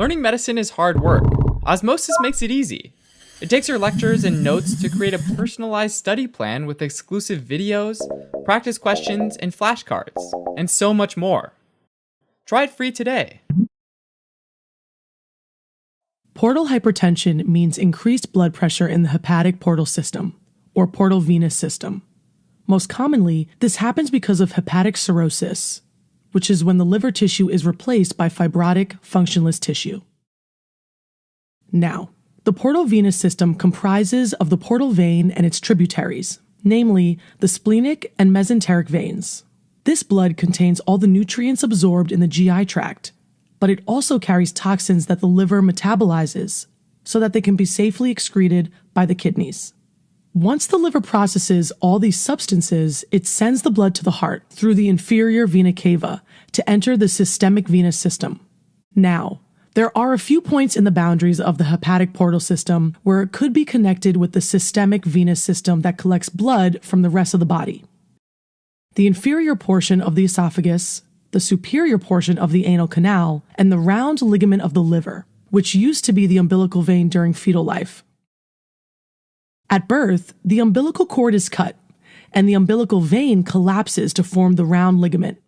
Learning medicine is hard work. Osmosis makes it easy. It takes your lectures and notes to create a personalized study plan with exclusive videos, practice questions, and flashcards, and so much more. Try it free today. Portal hypertension means increased blood pressure in the hepatic portal system, or portal venous system. Most commonly, this happens because of hepatic cirrhosis, which is when the liver tissue is replaced by fibrotic, functionless tissue. Now, the portal venous system comprises of the portal vein and its tributaries, namely the splenic and mesenteric veins. This blood contains all the nutrients absorbed in the GI tract, but it also carries toxins that the liver metabolizes so that they can be safely excreted by the kidneys. Once the liver processes all these substances, it sends the blood to the heart through the inferior vena cava to enter the systemic venous system. Now, there are a few points in the boundaries of the hepatic portal system where it could be connected with the systemic venous system that collects blood from the rest of the body. The inferior portion of the esophagus, the superior portion of the anal canal, and the round ligament of the liver, which used to be the umbilical vein during fetal life. At birth, the umbilical cord is cut, and the umbilical vein collapses to form the round ligament.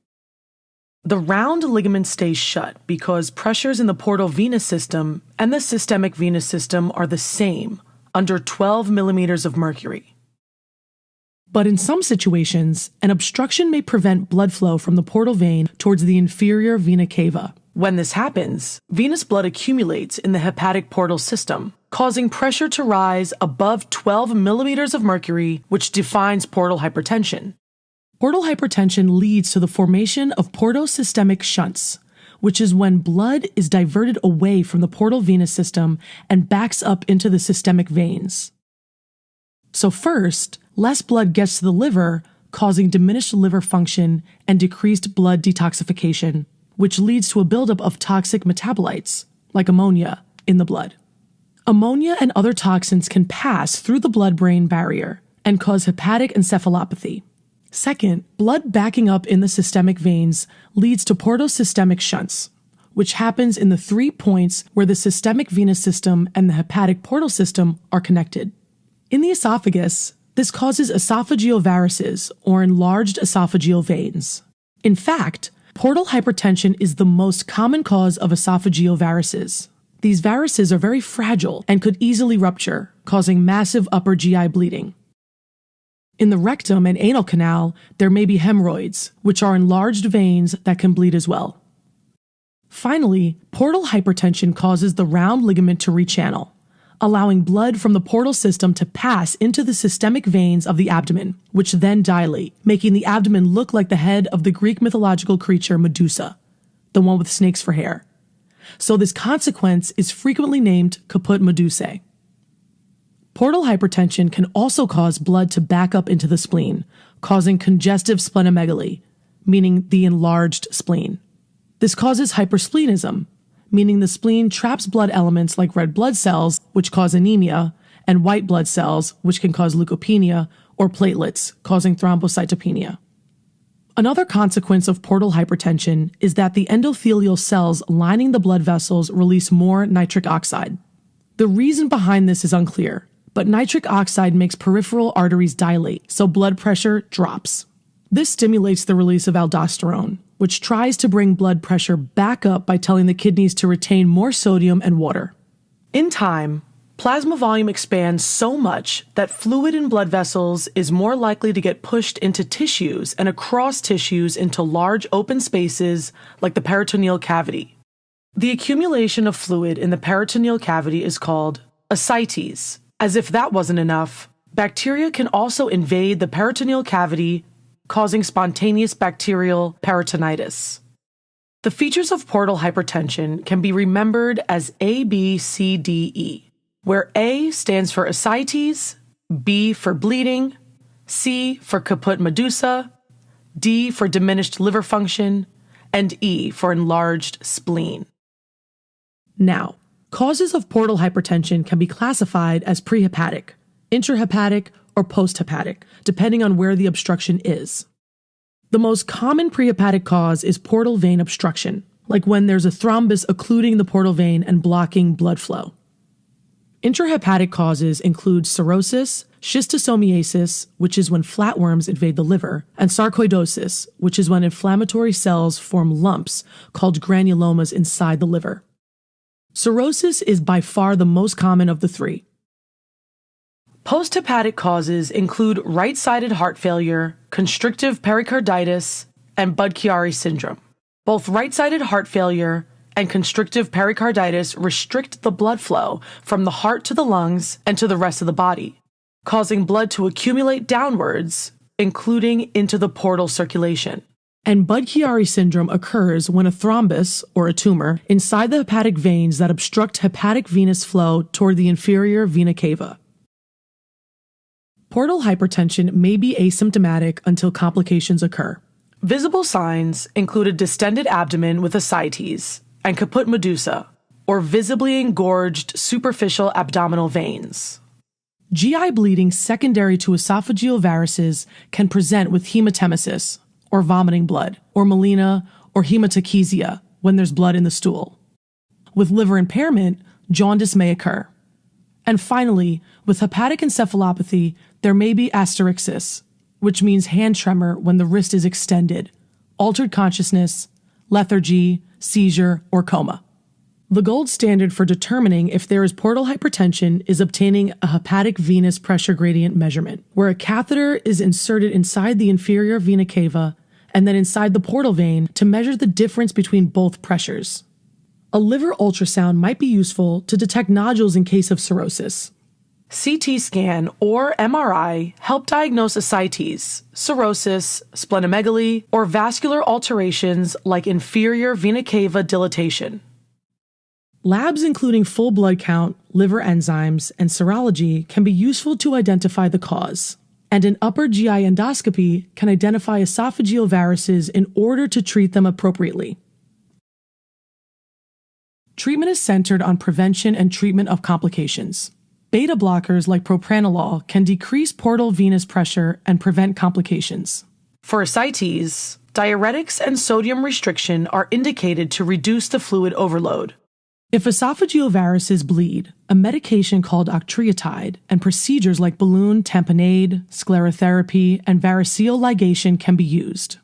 The round ligament stays shut because pressures in the portal venous system and the systemic venous system are the same, under 12 millimeters of mercury. But in some situations, an obstruction may prevent blood flow from the portal vein towards the inferior vena cava. When this happens, venous blood accumulates in the hepatic portal system, causing pressure to rise above 12 millimeters of mercury, which defines portal hypertension. Portal hypertension leads to the formation of portosystemic shunts, which is when blood is diverted away from the portal venous system and backs up into the systemic veins. So first, less blood gets to the liver, causing diminished liver function and decreased blood detoxification, which leads to a buildup of toxic metabolites, like ammonia, in the blood. Ammonia and other toxins can pass through the blood-brain barrier and cause hepatic encephalopathy. Second, blood backing up in the systemic veins leads to portosystemic shunts, which happens in the 3 points where the systemic venous system and the hepatic portal system are connected. In the esophagus, this causes esophageal varices, or enlarged esophageal veins. In fact, portal hypertension is the most common cause of esophageal varices. These varices are very fragile and could easily rupture, causing massive upper GI bleeding. In the rectum and anal canal, there may be hemorrhoids, which are enlarged veins that can bleed as well. Finally, portal hypertension causes the round ligament to rechannel, allowing blood from the portal system to pass into the systemic veins of the abdomen, which then dilate, making the abdomen look like the head of the Greek mythological creature Medusa, the one with snakes for hair. So this consequence is frequently named caput Medusae. Portal hypertension can also cause blood to back up into the spleen, causing congestive splenomegaly, meaning the enlarged spleen. This causes hypersplenism, meaning the spleen traps blood elements like red blood cells, which cause anemia, and white blood cells, which can cause leukopenia, or platelets, causing thrombocytopenia. Another consequence of portal hypertension is that the endothelial cells lining the blood vessels release more nitric oxide. The reason behind this is unclear, but nitric oxide makes peripheral arteries dilate, so blood pressure drops. This stimulates the release of aldosterone, which tries to bring blood pressure back up by telling the kidneys to retain more sodium and water. In time, plasma volume expands so much that fluid in blood vessels is more likely to get pushed into tissues and across tissues into large open spaces like the peritoneal cavity. The accumulation of fluid in the peritoneal cavity is called ascites. As if that wasn't enough, bacteria can also invade the peritoneal cavity, causing spontaneous bacterial peritonitis. The features of portal hypertension can be remembered as A, B, C, D, E, where A stands for ascites, B for bleeding, C for caput medusa, D for diminished liver function, and E for enlarged spleen. Now, causes of portal hypertension can be classified as prehepatic, intrahepatic, or posthepatic, depending on where the obstruction is. The most common prehepatic cause is portal vein obstruction, like when there's a thrombus occluding the portal vein and blocking blood flow. Intrahepatic causes include cirrhosis, schistosomiasis, which is when flatworms invade the liver, and sarcoidosis, which is when inflammatory cells form lumps called granulomas inside the liver. Cirrhosis is by far the most common of the three. Posthepatic causes include right-sided heart failure, constrictive pericarditis, and Budd-Chiari syndrome. Both right-sided heart failure and constrictive pericarditis restrict the blood flow from the heart to the lungs and to the rest of the body, causing blood to accumulate downwards, including into the portal circulation. And Budd-Chiari syndrome occurs when a thrombus, or a tumor, inside the hepatic veins that obstruct hepatic venous flow toward the inferior vena cava. Portal hypertension may be asymptomatic until complications occur. Visible signs include a distended abdomen with ascites and caput medusa, or visibly engorged superficial abdominal veins. GI bleeding secondary to esophageal varices can present with hematemesis, or vomiting blood, or melena, or hematochezia when there's blood in the stool. With liver impairment, jaundice may occur. And finally, with hepatic encephalopathy, there may be asterixis, which means hand tremor when the wrist is extended, altered consciousness, lethargy, seizure, or coma. The gold standard for determining if there is portal hypertension is obtaining a hepatic venous pressure gradient measurement, where a catheter is inserted inside the inferior vena cava and then inside the portal vein to measure the difference between both pressures. A liver ultrasound might be useful to detect nodules in case of cirrhosis. CT scan or MRI help diagnose ascites, cirrhosis, splenomegaly, or vascular alterations like inferior vena cava dilatation. Labs including full blood count, liver enzymes, and serology can be useful to identify the cause, and an upper GI endoscopy can identify esophageal varices in order to treat them appropriately. Treatment is centered on prevention and treatment of complications. Beta blockers like propranolol can decrease portal venous pressure and prevent complications. For ascites, diuretics and sodium restriction are indicated to reduce the fluid overload. If esophageal varices bleed, a medication called octreotide and procedures like balloon tamponade, sclerotherapy, and variceal ligation can be used.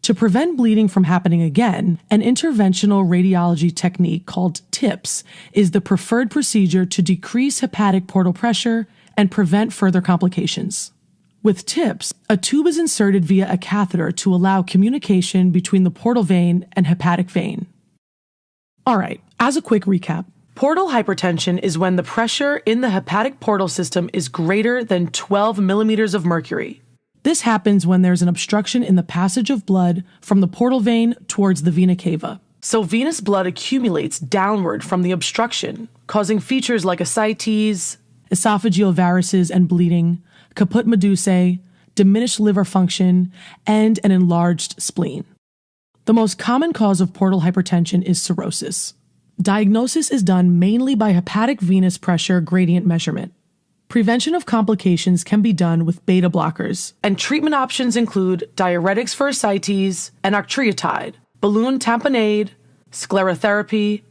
To prevent bleeding from happening again, an interventional radiology technique called TIPS is the preferred procedure to decrease hepatic portal pressure and prevent further complications. With TIPS, a tube is inserted via a catheter to allow communication between the portal vein and hepatic vein. Alright, as a quick recap, portal hypertension is when the pressure in the hepatic portal system is greater than 12 millimeters of mercury. This happens when there's an obstruction in the passage of blood from the portal vein towards the vena cava. So venous blood accumulates downward from the obstruction, causing features like ascites, esophageal varices and bleeding, caput medusae, diminished liver function, and an enlarged spleen. The most common cause of portal hypertension is cirrhosis. Diagnosis is done mainly by hepatic venous pressure gradient measurement. Prevention of complications can be done with beta blockers, and treatment options include diuretics for ascites and octreotide, balloon tamponade, sclerotherapy,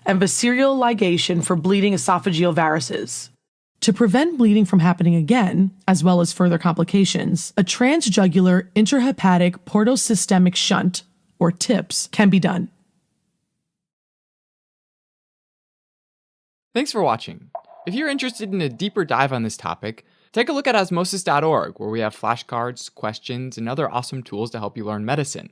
and variceal ligation for bleeding esophageal varices. To prevent bleeding from happening again, as well as further complications, a transjugular intrahepatic portosystemic shunt, or TIPS, can be done. Thanks for watching. If you're interested in a deeper dive on this topic, take a look at osmosis.org, where we have flashcards, questions, and other awesome tools to help you learn medicine.